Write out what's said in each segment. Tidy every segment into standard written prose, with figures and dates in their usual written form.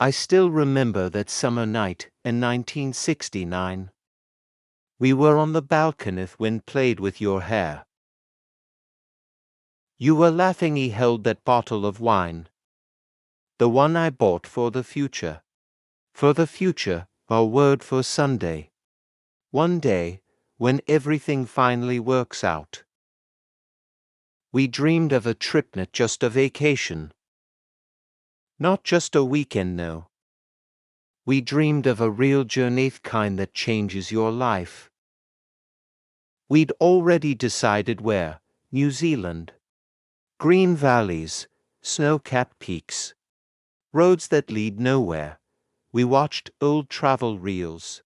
I still remember that summer night in 1969. We were on the balcony when played with your hair. You were laughing. He held that bottle of wine. The one I bought for the future. For the future, our word for Sunday. One day, when everything finally works out. We dreamed of a trip, not just a vacation. Not just a weekend, no. We dreamed of a real journey, kind that changes your life. We'd already decided where: New Zealand. Green valleys, snow-capped peaks. Roads that lead nowhere. We watched old travel reels.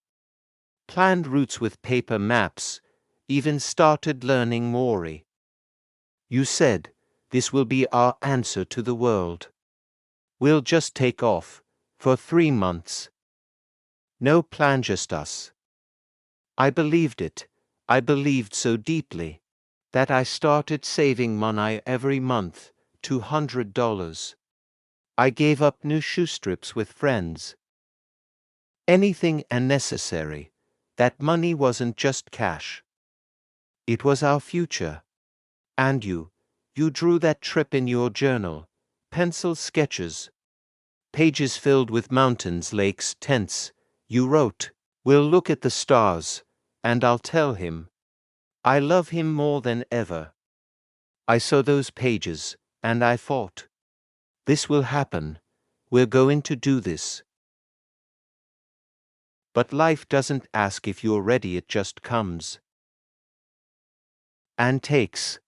Planned routes with paper maps, even started learning Maori. You said, this will be our answer to the world. We'll just take off, for 3 months. No plan, just us. I believed it. I believed so deeply that I started saving money every month, $200. I gave up new shoe strips with friends. Anything unnecessary. That money wasn't just cash. It was our future. And you drew that trip in your journal, pencil sketches, pages filled with mountains, lakes, tents. You wrote, we'll look at the stars, and I'll tell him. I love him more than ever. I saw those pages, and I thought, this will happen. We're going to do this. But life doesn't ask if you're ready, it just comes. And takes.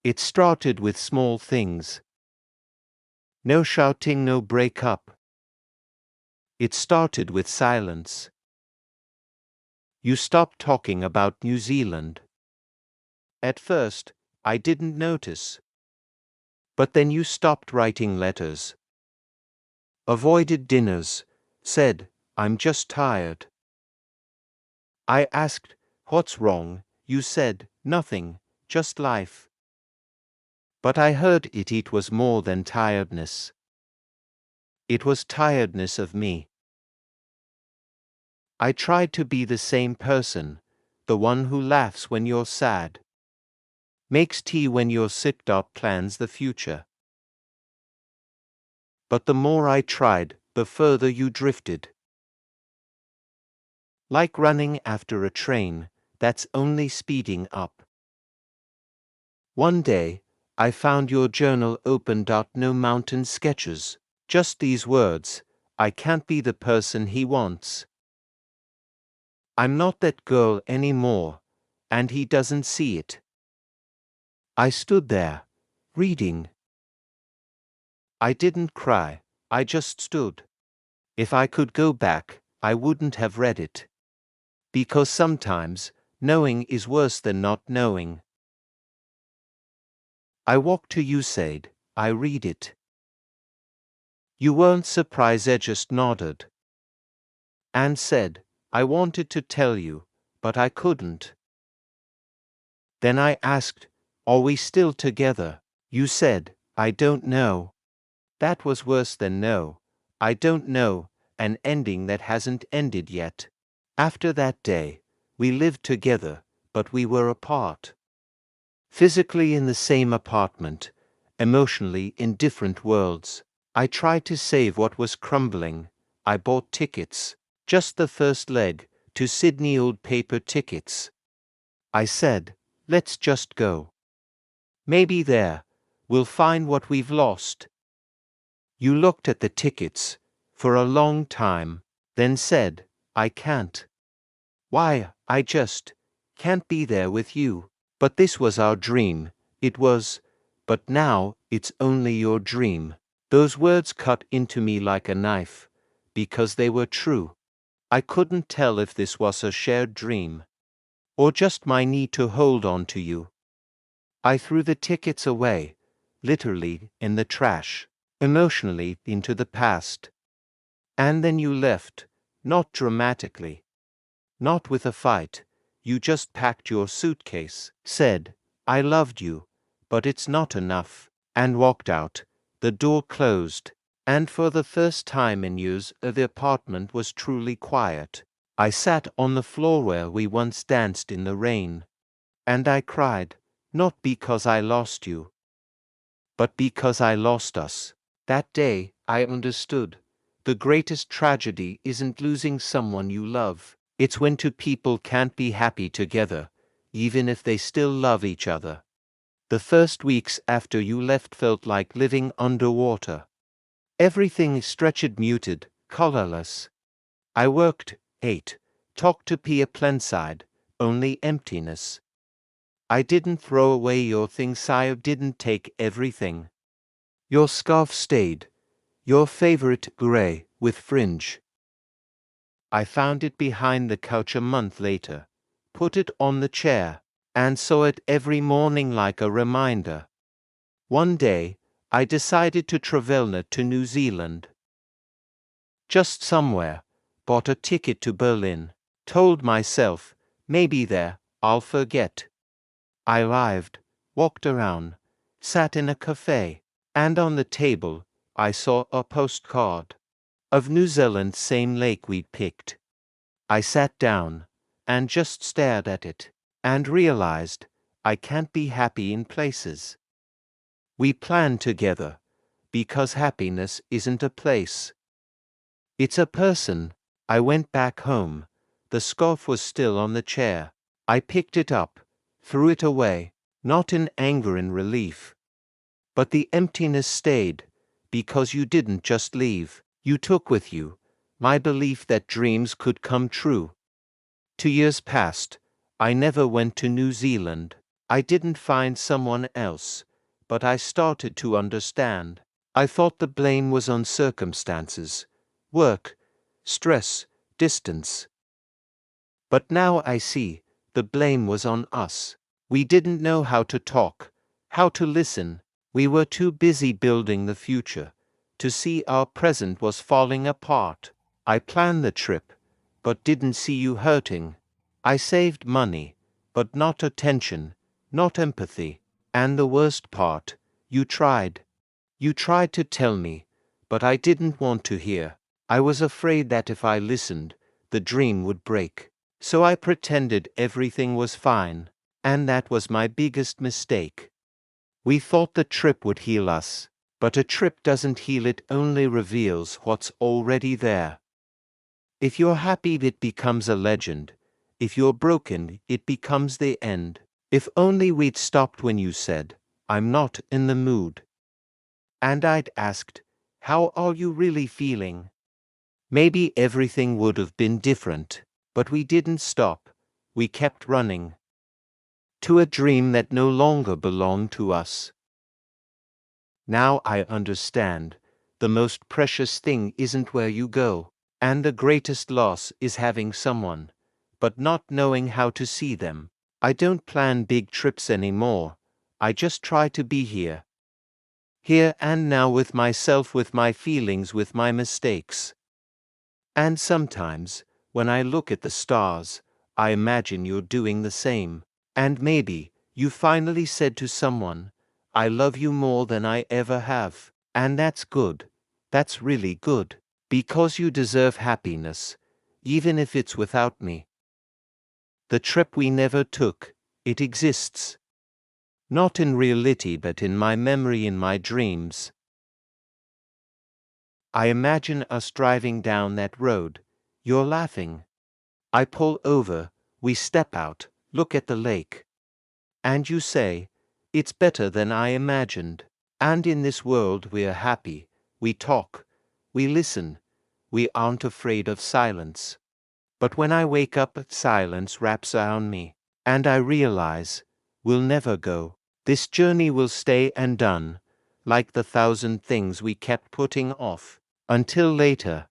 It started with small things. No shouting, no break-up. It started with silence. You stopped talking about New Zealand. At first, I didn't notice. But then you stopped writing letters. Avoided dinners, said, I'm just tired. I asked, what's wrong? You said, nothing, just life. But I heard it was more than tiredness. It was tiredness of me. I tried to be the same person, the one who laughs when you're sad, makes tea when you're sick, plans the future. But the more I tried, the further you drifted. Like running after a train that's only speeding up. One day, I found your journal opened. No mountain sketches, just these words: I can't be the person he wants. I'm not that girl anymore, and he doesn't see it. I stood there, reading. I didn't cry, I just stood. If I could go back, I wouldn't have read it. Because sometimes, knowing is worse than not knowing. I walked to you, said, I read it. You weren't surprised, I just nodded. And said, I wanted to tell you, but I couldn't. Then I asked, are we still together? You said, I don't know. That was worse than no. I don't know, an ending that hasn't ended yet. After that day, we lived together, but we were apart. Physically in the same apartment, emotionally in different worlds. I tried to save what was crumbling. I bought tickets, just the first leg, to Sydney, old paper tickets. I said, let's just go. Maybe there, we'll find what we've lost. You looked at the tickets for a long time, then said, I can't. Why, I just can't be there with you. But this was our dream, it was, but now it's only your dream. Those words cut into me like a knife, because they were true. I couldn't tell if this was a shared dream, or just my need to hold on to you. I threw the tickets away, literally in the trash, emotionally into the past. And then you left, not dramatically, not with a fight. You just packed your suitcase, said, I loved you, but it's not enough, and walked out. The door closed, And for the first time in years, the apartment was truly quiet. I sat on the floor where we once danced in the rain. And I cried, not because I lost you, but because I lost us. That day, I understood. The greatest tragedy isn't losing someone you love. It's when two people can't be happy together, even if they still love each other. The first weeks after you left felt like living underwater. Everything stretched, muted, colorless. I worked, ate, talked to Plenside, only emptiness. I didn't throw away your things, I didn't take everything. Your scarf stayed, your favorite gray with fringe. I found it behind the couch a month later, put it on the chair, and saw it every morning like a reminder. One day, I decided to travel to New Zealand. Just somewhere, bought a ticket to Berlin, told myself, maybe there, I'll forget. I arrived, walked around, sat in a cafe, and on the table, I saw a postcard of New Zealand, same lake we'd picked. I sat down and just stared at it and realized I can't be happy in places we plan together, because happiness isn't a place. It's a person. I went back home. The scarf was still on the chair. I picked it up, threw it away, not in anger and relief. But the emptiness stayed, because you didn't just leave, you took with you my belief that dreams could come true. 2 years passed. I never went to New Zealand. I didn't find someone else, but I started to understand. I thought the blame was on circumstances, work, stress, distance. But now I see, the blame was on us. We didn't know how to talk, how to listen. We were too busy building the future to see our present was falling apart. I planned the trip, but didn't see you hurting. I saved money, but not attention, not empathy. And the worst part, you tried. You tried to tell me, but I didn't want to hear. I was afraid that if I listened, the dream would break. So I pretended everything was fine, and that was my biggest mistake. We thought the trip would heal us, but a trip doesn't heal, it only reveals what's already there. If you're happy, it becomes a legend. If you're broken, it becomes the end. If only we'd stopped when you said, I'm not in the mood. And I'd asked, how are you really feeling? Maybe everything would have been different, but we didn't stop. We kept running to a dream that no longer belonged to us. Now I understand. The most precious thing isn't where you go, and the greatest loss is having someone, but not knowing how to see them. I don't plan big trips anymore. I just try to be here. Here and now with myself, with my feelings, with my mistakes. And sometimes, when I look at the stars, I imagine you're doing the same. And maybe you finally said to someone, I love you more than I ever have. And that's good. That's really good. Because you deserve happiness, even if it's without me. The trip we never took, it exists. Not in reality, but in my memory, in my dreams. I imagine us driving down that road. You're laughing. I pull over, we step out, look at the lake. And you say, it's better than I imagined. And in this world we're happy. We talk. We listen. We aren't afraid of silence. But when I wake up, silence wraps around me. And I realize, we'll never go. This journey will stay and done, like the 1,000 things we kept putting off. Until later.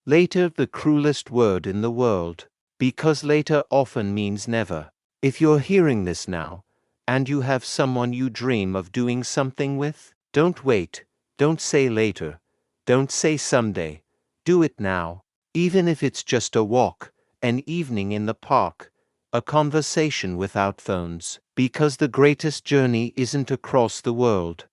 Later, the cruelest word in the world, because later often means never. If you're hearing this now, and you have someone you dream of doing something with, don't wait, don't say later, don't say someday, do it now. Even if it's just a walk, an evening in the park, a conversation without phones, because the greatest journey isn't across the world.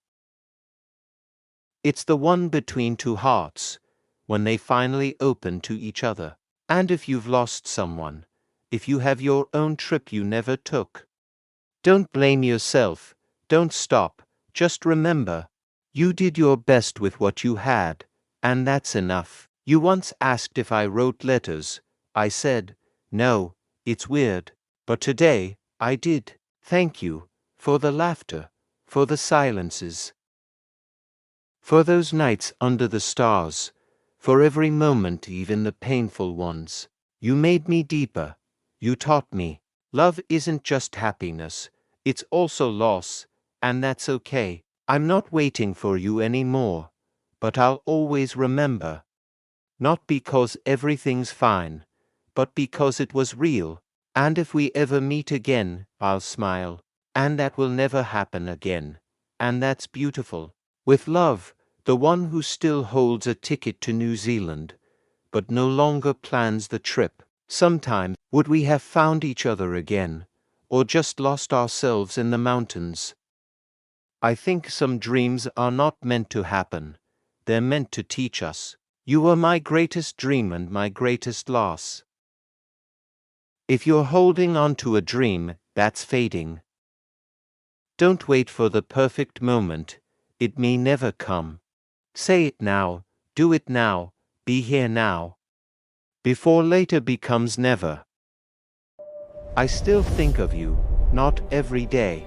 It's the one between two hearts, when they finally open to each other. And if you've lost someone, if you have your own trip you never took, don't blame yourself, don't stop, just remember, you did your best with what you had, and that's enough. You once asked if I wrote letters. I said, no, it's weird. But today, I did. Thank you, for the laughter, for the silences, for those nights under the stars, for every moment, even the painful ones. You made me deeper. You taught me. Love isn't just happiness, it's also loss, and that's okay. I'm not waiting for you anymore, but I'll always remember. Not because everything's fine, but because it was real. And if we ever meet again, I'll smile. And that will never happen again. And that's beautiful. With love, the one who still holds a ticket to New Zealand, but no longer plans the trip. Sometime, would we have found each other again, or just lost ourselves in the mountains? I think some dreams are not meant to happen. They're meant to teach us. You were my greatest dream and my greatest loss. If you're holding on to a dream that's fading, don't wait for the perfect moment. It may never come. Say it now, do it now, be here now, before later becomes never. I still think of you, not every day,